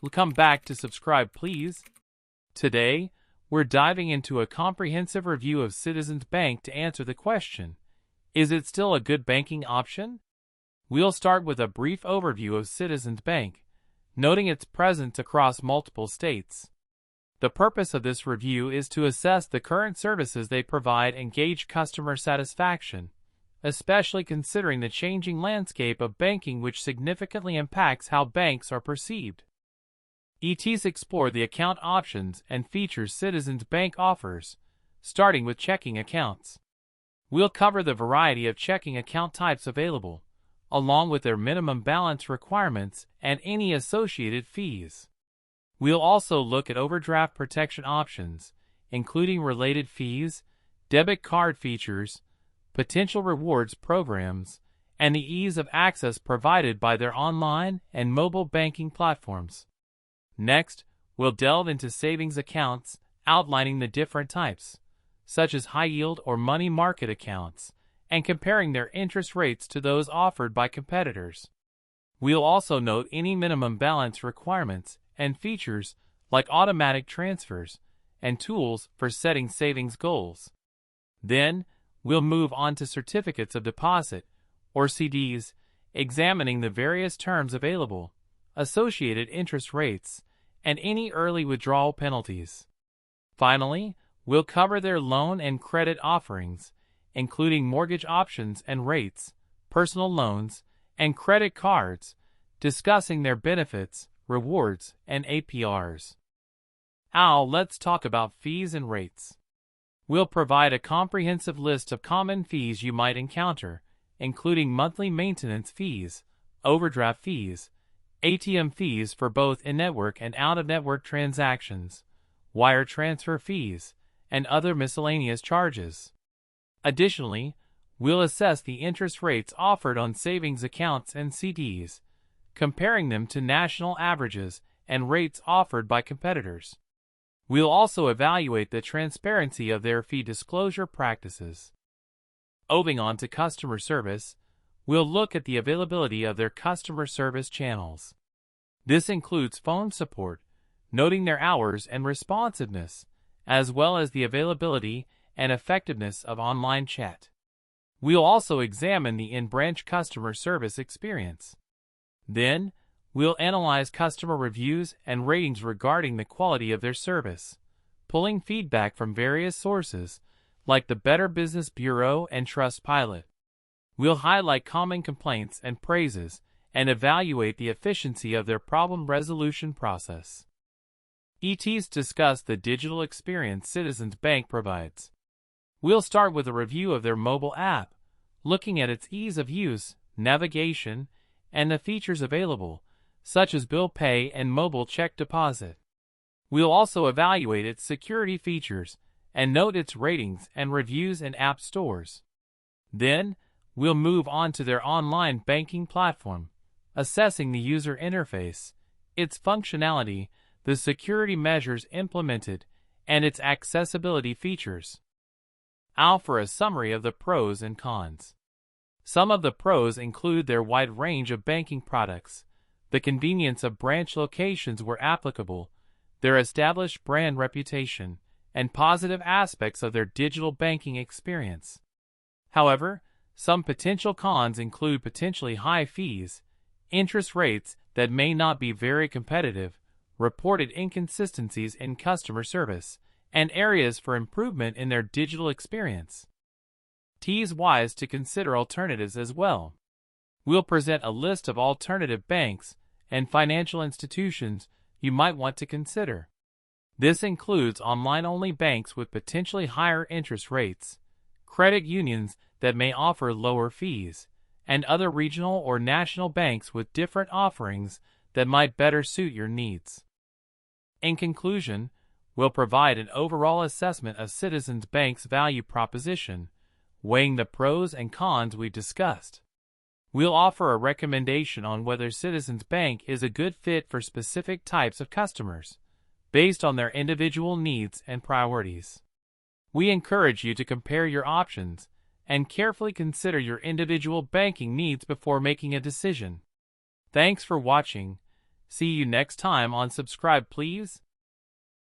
Come back to subscribe, please. Today, we're diving into a comprehensive review of Citizens Bank to answer the question, is it still a good banking option? We'll start with a brief overview of Citizens Bank, noting its presence across multiple states. The purpose of this review is to assess the current services they provide and gauge customer satisfaction, especially considering the changing landscape of banking which significantly impacts how banks are perceived. ETs explore the account options and features Citizens Bank offers, starting with checking accounts. We'll cover the variety of checking account types available, along with their minimum balance requirements and any associated fees. We'll also look at overdraft protection options, including related fees, debit card features, potential rewards programs, and the ease of access provided by their online and mobile banking platforms. Next, we'll delve into savings accounts, outlining the different types, such as high-yield or money market accounts, and comparing their interest rates to those offered by competitors. We'll also note any minimum balance requirements and features like automatic transfers and tools for setting savings goals. Then, we'll move on to certificates of deposit, or CDs, examining the various terms available, associated interest rates, and any early withdrawal penalties. Finally, we'll cover their loan and credit offerings, including mortgage options and rates, personal loans, and credit cards, discussing their benefits, rewards, and APRs. Now, let's talk about fees and rates. We'll provide a comprehensive list of common fees you might encounter, including monthly maintenance fees, overdraft fees, ATM fees for both in-network and out-of-network transactions, wire transfer fees, and other miscellaneous charges. Additionally, we'll assess the interest rates offered on savings accounts and CDs, comparing them to national averages and rates offered by competitors. We'll also evaluate the transparency of their fee disclosure practices. Moving on to customer service, we'll look at the availability of their customer service channels. This includes phone support, noting their hours and responsiveness, as well as the availability and effectiveness of online chat. We'll also examine the in-branch customer service experience. Then, we'll analyze customer reviews and ratings regarding the quality of their service, pulling feedback from various sources, like the Better Business Bureau and Trustpilot. We'll highlight common complaints and praises and evaluate the efficiency of their problem resolution process. ETs discuss the digital experience Citizens Bank provides. We'll start with a review of their mobile app, looking at its ease of use, navigation, and the features available, such as bill pay and mobile check deposit. We'll also evaluate its security features and note its ratings and reviews in app stores. Then, we'll move on to their online banking platform, assessing the user interface, its functionality, the security measures implemented, and its accessibility features. Now for a summary of the pros and cons. Some of the pros include their wide range of banking products, the convenience of branch locations where applicable, their established brand reputation, and positive aspects of their digital banking experience. However, some potential cons include potentially high fees, interest rates that may not be very competitive, reported inconsistencies in customer service, and areas for improvement in their digital experience. It's wise to consider alternatives as well. We'll present a list of alternative banks and financial institutions you might want to consider. This includes online-only banks with potentially higher interest rates, credit unions that may offer lower fees, and other regional or national banks with different offerings that might better suit your needs. In conclusion, we'll provide an overall assessment of Citizens Bank's value proposition, weighing the pros and cons we discussed. We'll offer a recommendation on whether Citizens Bank is a good fit for specific types of customers, based on their individual needs and priorities. We encourage you to compare your options and carefully consider your individual banking needs before making a decision. Thanks for watching. See you next time on Subscribe Please.